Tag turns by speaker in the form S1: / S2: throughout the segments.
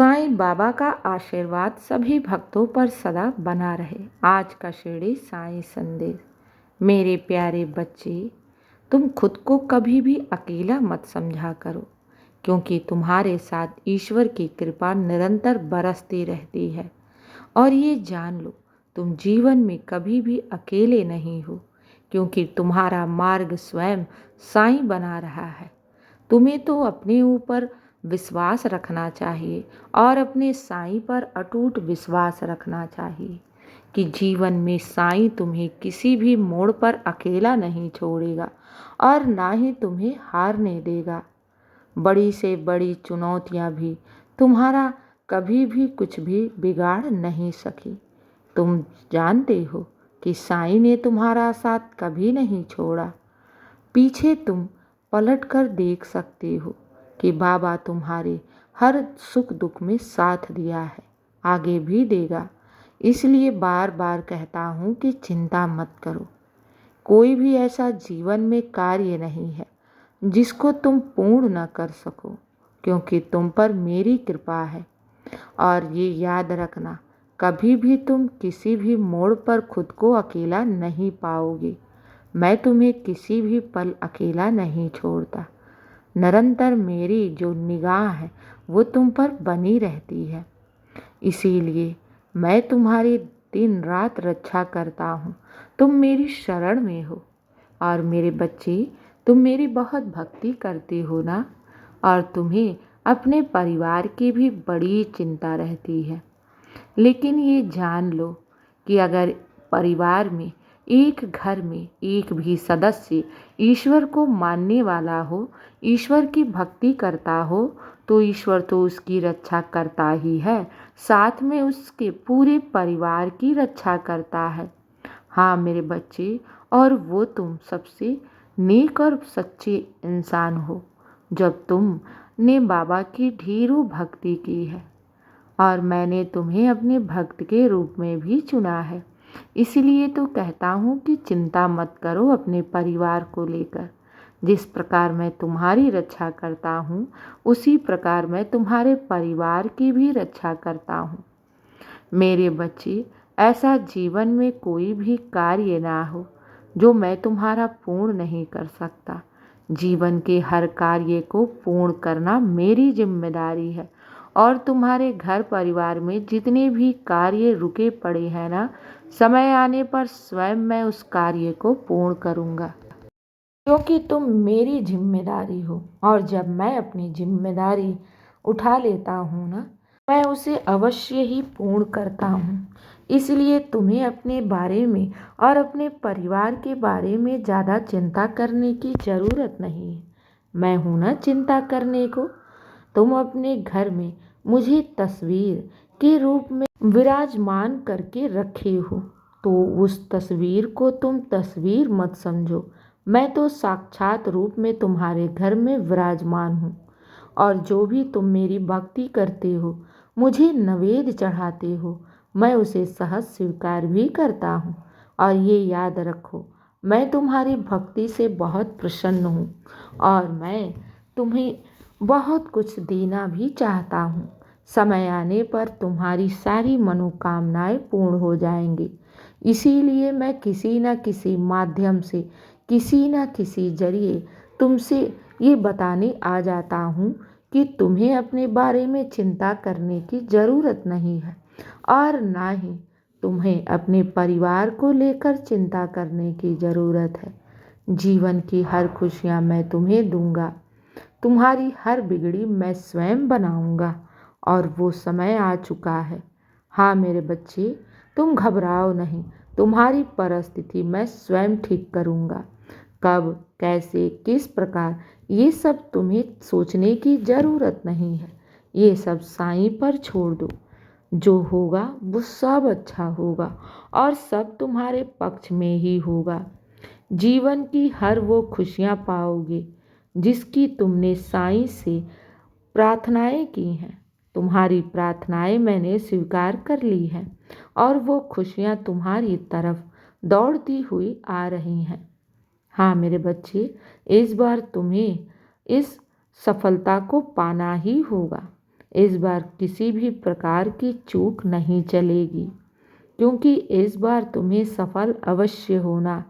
S1: साईं बाबा का आशीर्वाद सभी भक्तों पर सदा बना रहे। आज का शिरडी साईं संदेश। मेरे प्यारे बच्चे, तुम खुद को कभी भी अकेला मत समझा करो, क्योंकि तुम्हारे साथ ईश्वर की कृपा निरंतर बरसती रहती है। और ये जान लो, तुम जीवन में कभी भी अकेले नहीं हो, क्योंकि तुम्हारा मार्ग स्वयं साईं बना रहा है। तुम्हें तो अपने ऊपर विश्वास रखना चाहिए और अपने साईं पर अटूट विश्वास रखना चाहिए कि जीवन में साईं तुम्हें किसी भी मोड़ पर अकेला नहीं छोड़ेगा और ना ही तुम्हें हारने देगा। बड़ी से बड़ी चुनौतियां भी तुम्हारा कभी भी कुछ भी बिगाड़ नहीं सकी। तुम जानते हो कि साईं ने तुम्हारा साथ कभी नहीं छोड़ा। पीछे तुम पलट कर देख सकते हो कि बाबा तुम्हारे हर सुख दुख में साथ दिया है, आगे भी देगा। इसलिए बार बार कहता हूँ कि चिंता मत करो। कोई भी ऐसा जीवन में कार्य नहीं है जिसको तुम पूर्ण न कर सको, क्योंकि तुम पर मेरी कृपा है। और ये याद रखना, कभी भी तुम किसी भी मोड़ पर खुद को अकेला नहीं पाओगे। मैं तुम्हें किसी भी पल अकेला नहीं छोड़ता। निरंतर मेरी जो निगाह है वो तुम पर बनी रहती है। इसीलिए मैं तुम्हारी दिन रात रक्षा करता हूँ। तुम मेरी शरण में हो। और मेरे बच्चे, तुम मेरी बहुत भक्ति करते हो ना। और तुम्हें अपने परिवार की भी बड़ी चिंता रहती है। लेकिन ये जान लो कि अगर परिवार में, एक घर में एक भी सदस्य ईश्वर को मानने वाला हो, ईश्वर की भक्ति करता हो, तो ईश्वर तो उसकी रक्षा करता ही है, साथ में उसके पूरे परिवार की रक्षा करता है। हाँ मेरे बच्चे, और वो तुम सबसे नेक और सच्चे इंसान हो जब तुमने बाबा की ढेरों भक्ति की है। और मैंने तुम्हें अपने भक्त के रूप में भी चुना है। इसलिए तो कहता हूँ कि चिंता मत करो अपने परिवार को लेकर। जिस प्रकार मैं तुम्हारी रक्षा करता हूँ, उसी प्रकार मैं तुम्हारे परिवार की भी रक्षा करता हूँ। मेरे बच्चे, ऐसा जीवन में कोई भी कार्य ना हो जो मैं तुम्हारा पूर्ण नहीं कर सकता। जीवन के हर कार्य को पूर्ण करना मेरी जिम्मेदारी है। और तुम्हारे घर परिवार में जितने भी कार्य रुके पड़े हैं ना, समय आने पर स्वयं मैं उस कार्य को पूर्ण करूँगा, क्योंकि तुम मेरी जिम्मेदारी हो। और जब मैं अपनी जिम्मेदारी उठा लेता हूँ ना, मैं उसे अवश्य ही पूर्ण करता हूँ। इसलिए तुम्हें अपने बारे में और अपने परिवार के बारे में ज़्यादा चिंता करने की ज़रूरत नहीं है। मैं हूँ ना चिंता करने को। तुम अपने घर में मुझे तस्वीर के रूप में विराजमान करके रखे हो, तो उस तस्वीर को तुम तस्वीर मत समझो। मैं तो साक्षात रूप में तुम्हारे घर में विराजमान हूँ। और जो भी तुम मेरी भक्ति करते हो, मुझे नैवेद्य चढ़ाते हो, मैं उसे सहज स्वीकार भी करता हूँ। और ये याद रखो, मैं तुम्हारी भक्ति से बहुत प्रसन्न हूँ और मैं तुम्हें बहुत कुछ देना भी चाहता हूँ। समय आने पर तुम्हारी सारी मनोकामनाएं पूर्ण हो जाएंगी। इसीलिए मैं किसी न किसी माध्यम से, किसी न किसी जरिए तुमसे ये बताने आ जाता हूँ कि तुम्हें अपने बारे में चिंता करने की ज़रूरत नहीं है, और ना ही तुम्हें अपने परिवार को लेकर चिंता करने की ज़रूरत है। जीवन की हर खुशियाँ मैं तुम्हें दूंगा। तुम्हारी हर बिगड़ी मैं स्वयं बनाऊंगा, और वो समय आ चुका है। हाँ मेरे बच्चे, तुम घबराओ नहीं। तुम्हारी परिस्थिति मैं स्वयं ठीक करूंगा। कब, कैसे, किस प्रकार, ये सब तुम्हें सोचने की ज़रूरत नहीं है। ये सब साईं पर छोड़ दो। जो होगा वो सब अच्छा होगा और सब तुम्हारे पक्ष में ही होगा। जीवन की हर वो खुशियाँ पाओगे जिसकी तुमने साईं से प्रार्थनाएं की हैं। तुम्हारी प्रार्थनाएं मैंने स्वीकार कर ली हैं और वो खुशियाँ तुम्हारी तरफ दौड़ती हुई आ रही हैं। हाँ मेरे बच्चे, इस बार तुम्हें इस सफलता को पाना ही होगा। इस बार किसी भी प्रकार की चूक नहीं चलेगी, क्योंकि इस बार तुम्हें सफल अवश्य होना,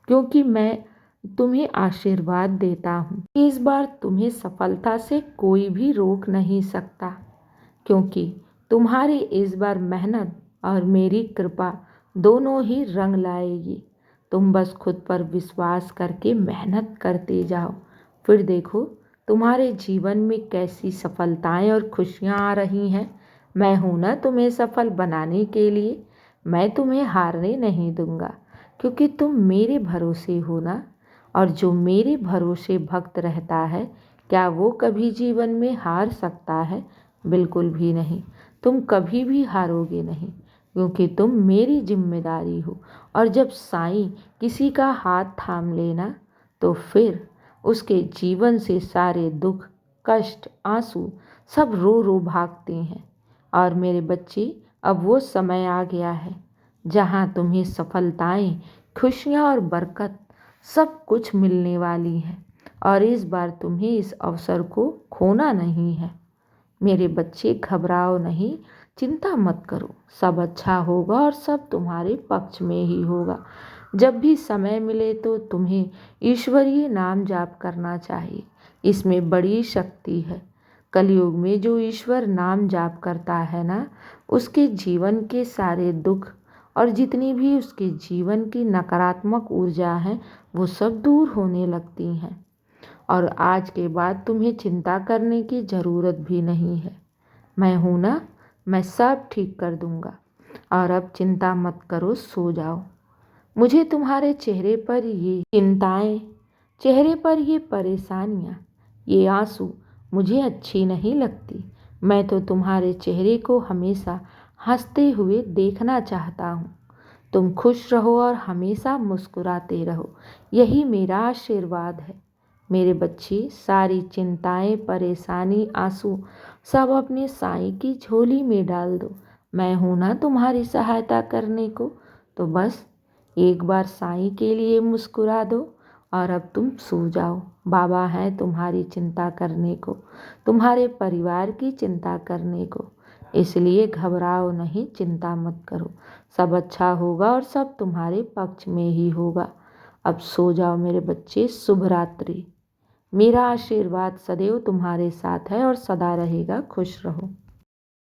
S1: क्योंकि मैं तुम्हें आशीर्वाद देता हूँ। इस बार तुम्हें सफलता से कोई भी रोक नहीं सकता, क्योंकि तुम्हारी इस बार मेहनत और मेरी कृपा दोनों ही रंग लाएगी। तुम बस खुद पर विश्वास करके मेहनत करते जाओ, फिर देखो तुम्हारे जीवन में कैसी सफलताएं और खुशियां आ रही हैं। मैं हूं ना तुम्हें सफल बनाने के लिए। मैं तुम्हें हारने नहीं दूंगा, क्योंकि तुम मेरे भरोसे हो ना। और जो मेरे भरोसे भक्त रहता है, क्या वो कभी जीवन में हार सकता है? बिल्कुल भी नहीं। तुम कभी भी हारोगे नहीं, क्योंकि तुम मेरी जिम्मेदारी हो। और जब साईं किसी का हाथ थाम लेना, तो फिर उसके जीवन से सारे दुख, कष्ट, आंसू सब रो रो भागते हैं। और मेरे बच्चे, अब वो समय आ गया है जहाँ तुम्हें सफलताएं, खुशियाँ और बरकत सब कुछ मिलने वाली हैं। और इस बार तुम्हें इस अवसर को खोना नहीं है। मेरे बच्चे, घबराओ नहीं, चिंता मत करो, सब अच्छा होगा और सब तुम्हारे पक्ष में ही होगा। जब भी समय मिले तो तुम्हें ईश्वरीय नाम जाप करना चाहिए, इसमें बड़ी शक्ति है। कलयुग में जो ईश्वर नाम जाप करता है ना, उसके जीवन के सारे दुख और जितनी भी उसके जीवन की नकारात्मक ऊर्जा है, वो सब दूर होने लगती हैं। और आज के बाद तुम्हें चिंता करने की ज़रूरत भी नहीं है। मैं हूं ना, मैं सब ठीक कर दूंगा। और अब चिंता मत करो, सो जाओ। मुझे तुम्हारे चेहरे पर ये चिंताएं, चेहरे पर ये परेशानियां, ये आंसू मुझे अच्छी नहीं लगती। मैं तो तुम्हारे चेहरे को हमेशा हंसते हुए देखना चाहता हूँ। तुम खुश रहो और हमेशा मुस्कुराते रहो, यही मेरा आशीर्वाद है। मेरे बच्चे, सारी चिंताएं, परेशानी, आंसू सब अपने साईं की झोली में डाल दो। मैं हूं ना तुम्हारी सहायता करने को। तो बस एक बार साईं के लिए मुस्कुरा दो और अब तुम सो जाओ। बाबा हैं तुम्हारी चिंता करने को, तुम्हारे परिवार की चिंता करने को। इसलिए घबराओ नहीं, चिंता मत करो, सब अच्छा होगा और सब तुम्हारे पक्ष में ही होगा। अब सो जाओ मेरे बच्चे, शुभ रात्रि। मेरा आशीर्वाद सदैव तुम्हारे साथ है और सदा रहेगा। खुश रहो।